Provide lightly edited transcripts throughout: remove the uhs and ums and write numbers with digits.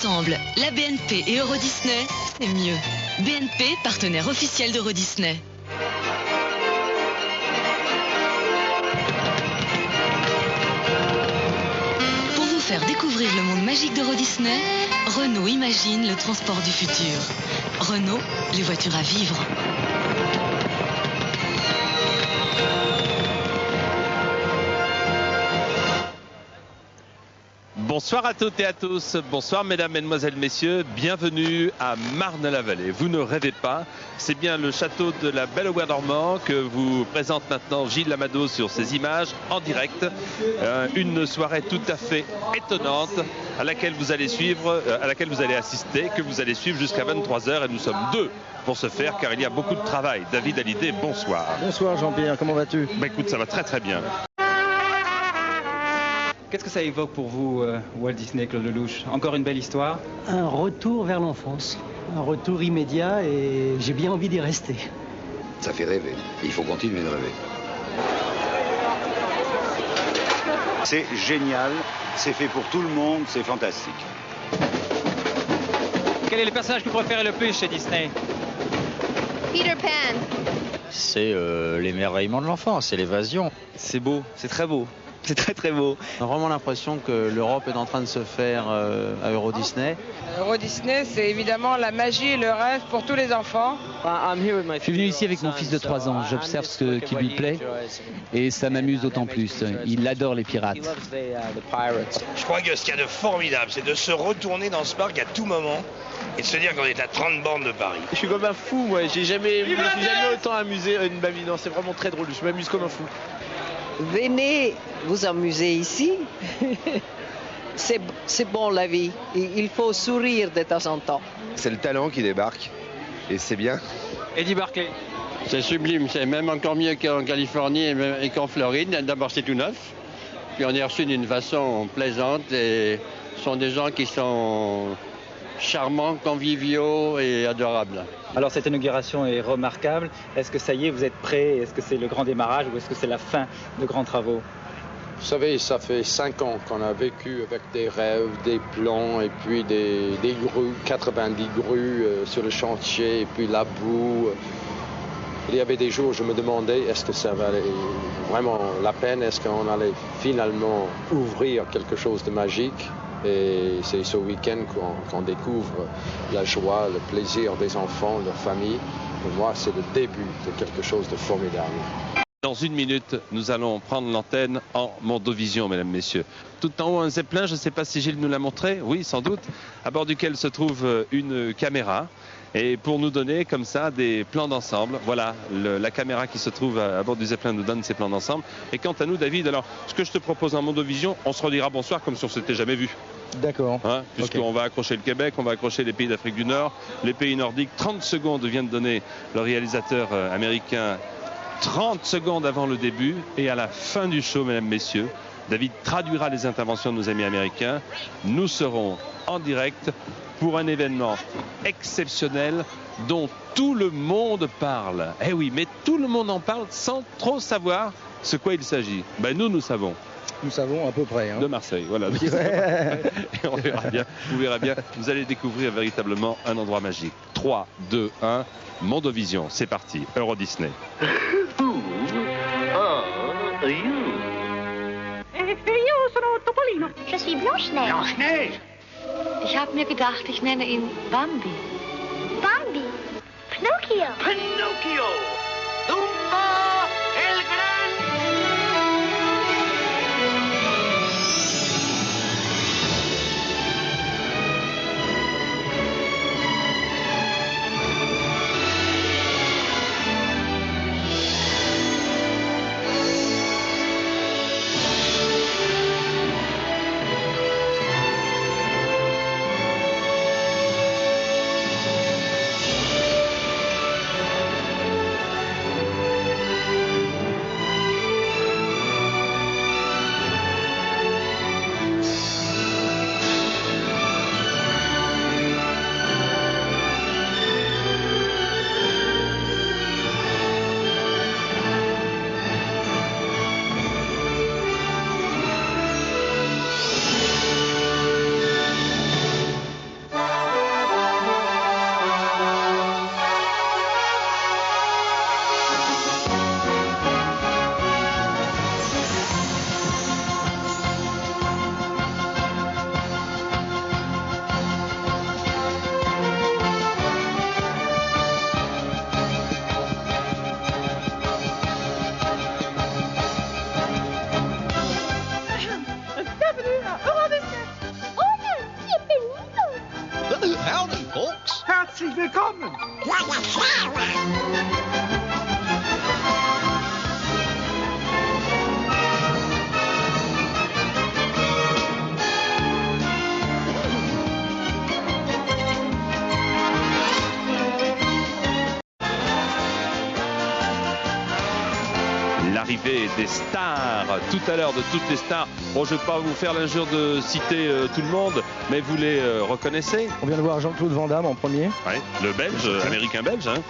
Ensemble, la BNP et Euro Disney, c'est mieux. BNP, partenaire officiel d'Euro Disney. Pour vous faire découvrir le monde magique d'Euro Disney, Renault imagine le transport du futur. Renault, les voitures à vivre. Bonsoir à toutes et à tous, bonsoir mesdames, mesdemoiselles, messieurs, bienvenue à Marne-la-Vallée. Vous ne rêvez pas, c'est bien le château de la Belle-au-Bois-Dormant que vous présente maintenant Gilles Lamado sur ces images en direct. Une soirée tout à fait étonnante à laquelle vous allez suivre, à laquelle vous allez assister, que vous allez suivre jusqu'à 23h et nous sommes deux pour ce faire car il y a beaucoup de travail. David Hallyday, bonsoir. Bonsoir Jean-Pierre, comment vas-tu? Écoute, ça va très très bien. Qu'est-ce que ça évoque pour vous, Walt Disney, Claude Lelouch? Encore une belle histoire? Un retour vers l'enfance, un retour immédiat et j'ai bien envie d'y rester. Ça fait rêver, il faut continuer de rêver. C'est génial, c'est fait pour tout le monde, c'est fantastique. Quel est le personnage que vous préférez le plus chez Disney? Peter Pan. C'est l'émerveillement de l'enfant, c'est l'évasion. C'est beau, c'est très beau. C'est très très beau. On a vraiment l'impression que l'Europe est en train de se faire à Euro Disney. Euro Disney, c'est évidemment la magie et le rêve pour tous les enfants. Je suis venu ici avec mon fils de 3 ans. J'observe ce qui lui plaît et ça m'amuse d'autant plus. Il adore les pirates. Je crois que ce qu'il y a de formidable, c'est de se retourner dans ce parc à tout moment et de se dire qu'on est à 30 bornes de Paris. Je suis comme un fou, moi. Je me suis jamais autant amusé une mamie. Non, c'est vraiment très drôle. Je m'amuse comme un fou. Venez vous amuser ici. C'est bon la vie. Il faut sourire de temps en temps. C'est le talent qui débarque et c'est bien. Eddie Barclay. C'est sublime, c'est même encore mieux qu'en Californie et qu'en Floride. D'abord c'est tout neuf, puis on est reçu d'une façon plaisante et ce sont des gens qui sont charmants, conviviaux et adorables. Alors cette inauguration est remarquable. Est-ce que ça y est, vous êtes prêts? Est-ce que c'est le grand démarrage ou est-ce que c'est la fin de grands travaux? Vous savez, ça fait 5 ans qu'on a vécu avec des rêves, des plans et puis des grues, 90 grues sur le chantier et puis la boue. Il y avait des jours où je me demandais est-ce que ça valait vraiment la peine, est-ce qu'on allait finalement ouvrir quelque chose de magique. Et c'est ce week-end qu'on découvre la joie, le plaisir des enfants, leur famille. Pour moi, c'est le début de quelque chose de formidable. Dans une minute, nous allons prendre l'antenne en Mondovision, mesdames, messieurs. Tout en haut, un zeppelin, je ne sais pas si Gilles nous l'a montré, oui, sans doute, à bord duquel se trouve une caméra. Et pour nous donner comme ça des plans d'ensemble, voilà, la caméra qui se trouve à bord du Zeppelin nous donne ces plans d'ensemble. Et quant à nous, David, alors ce que je te propose en Mondovision, on se redira bonsoir comme si on ne s'était jamais vu. D'accord. Hein, puisqu'on va accrocher le Québec, on va accrocher les pays d'Afrique du Nord, les pays nordiques. 30 secondes vient de donner le réalisateur américain, 30 secondes avant le début. Et à la fin du show, mesdames, messieurs, David traduira les interventions de nos amis américains. Nous serons en direct pour un événement exceptionnel dont tout le monde parle. Eh oui, mais tout le monde en parle sans trop savoir ce quoi il s'agit. Ben nous savons. Nous savons à peu près. Hein. De Marseille, voilà. Et on verra bien, vous verrez bien, vous allez découvrir véritablement un endroit magique. 3, 2, 1, Mondovision, c'est parti, Euro Disney. Je suis Blanche-Neige. Blanche-Neige? Ich habe mir gedacht, ich nenne ihn Bambi. Bambi? Pinocchio. Pinocchio! Dumbo el Grande! Herzlich willkommen! L'arrivée des stars, tout à l'heure de toutes les stars. Bon, je ne vais pas vous faire l'injure de citer tout le monde, mais vous les reconnaissez? On vient de voir Jean-Claude Van Damme en premier. Ouais, le belge, américain-belge. Hein.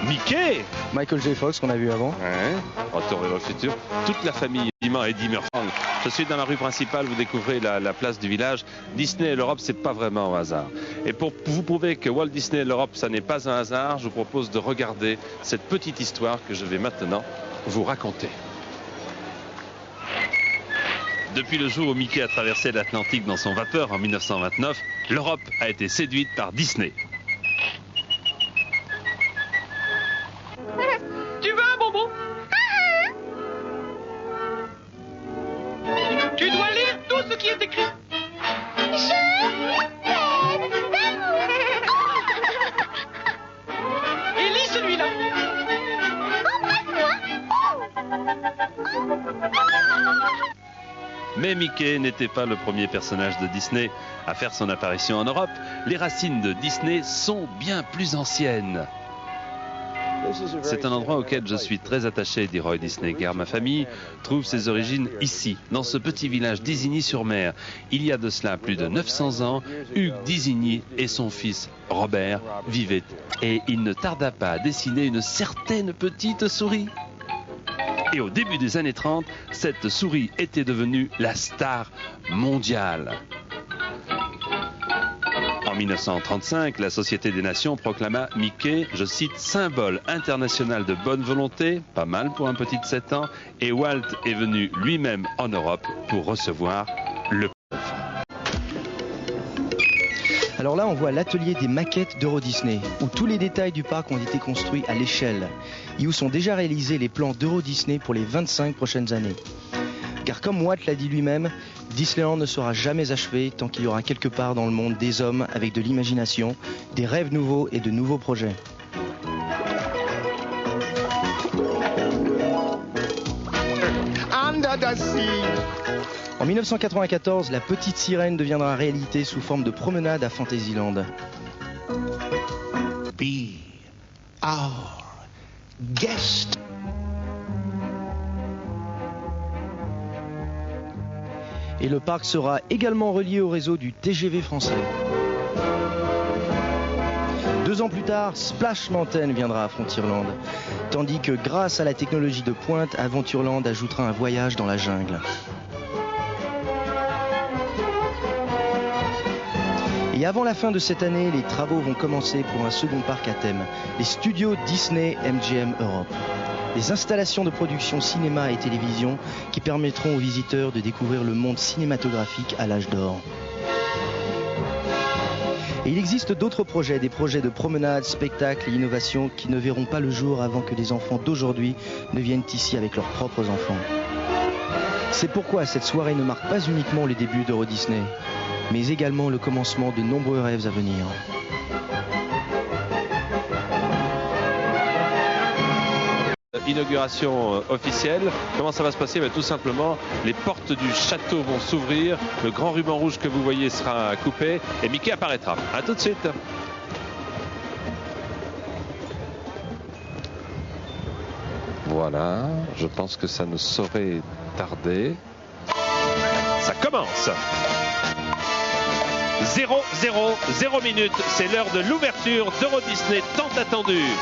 Mickey, Michael J. Fox qu'on a vu avant. Ouais, Retour vers le futur. Toute la famille, Eddie Murphy. Je suis dans la rue principale, vous découvrez la place du village. Disney et l'Europe, c'est pas vraiment un hasard. Et pour vous prouver que Walt Disney et l'Europe, ça n'est pas un hasard, je vous propose de regarder cette petite histoire que je vais maintenant vous raconter. Depuis le jour où Mickey a traversé l'Atlantique dans son vapeur en 1929, l'Europe a été séduite par Disney. Tu veux un bonbon? Tu dois lire tout ce qui est écrit. Et lis celui-là. Mais Mickey n'était pas le premier personnage de Disney à faire son apparition en Europe. Les racines de Disney sont bien plus anciennes. C'est un endroit auquel je suis très attaché, dit Roy Disney, car ma famille trouve ses origines ici, dans ce petit village d'Isigny-sur-Mer. Il y a de cela plus de 900 ans, Hugues d'Isigny et son fils Robert vivaient, et il ne tarda pas à dessiner une certaine petite souris. Et au début des années 30, cette souris était devenue la star mondiale. En 1935, la Société des Nations proclama Mickey, je cite, symbole international de bonne volonté, pas mal pour un petit de 7 ans, et Walt est venu lui-même en Europe pour recevoir le pauvre. Alors là, on voit l'atelier des maquettes d'Euro Disney, où tous les détails du parc ont été construits à l'échelle, et où sont déjà réalisés les plans d'Euro Disney pour les 25 prochaines années. Car comme Walt l'a dit lui-même, Disneyland ne sera jamais achevé tant qu'il y aura quelque part dans le monde des hommes avec de l'imagination, des rêves nouveaux et de nouveaux projets. En 1994, la petite sirène deviendra réalité sous forme de promenade à Fantasyland. Be our guest. Et le parc sera également relié au réseau du TGV français. 2 ans plus tard, Splash Mountain viendra à Frontierland, tandis que grâce à la technologie de pointe, Aventureland ajoutera un voyage dans la jungle. Et avant la fin de cette année, les travaux vont commencer pour un second parc à thème, les studios Disney MGM Europe. Des installations de production cinéma et télévision qui permettront aux visiteurs de découvrir le monde cinématographique à l'âge d'or. Et il existe d'autres projets, des projets de promenade, spectacles et innovations qui ne verront pas le jour avant que les enfants d'aujourd'hui ne viennent ici avec leurs propres enfants. C'est pourquoi cette soirée ne marque pas uniquement le début d'Euro Disney, mais également le commencement de nombreux rêves à venir. Inauguration officielle. Comment ça va se passer? Tout simplement, les portes du château vont s'ouvrir, le grand ruban rouge que vous voyez sera coupé et Mickey apparaîtra. A tout de suite. Voilà, je pense que ça ne saurait tarder. Ça commence. 0-0 minutes, c'est l'heure de l'ouverture d'Euro Disney tant attendue.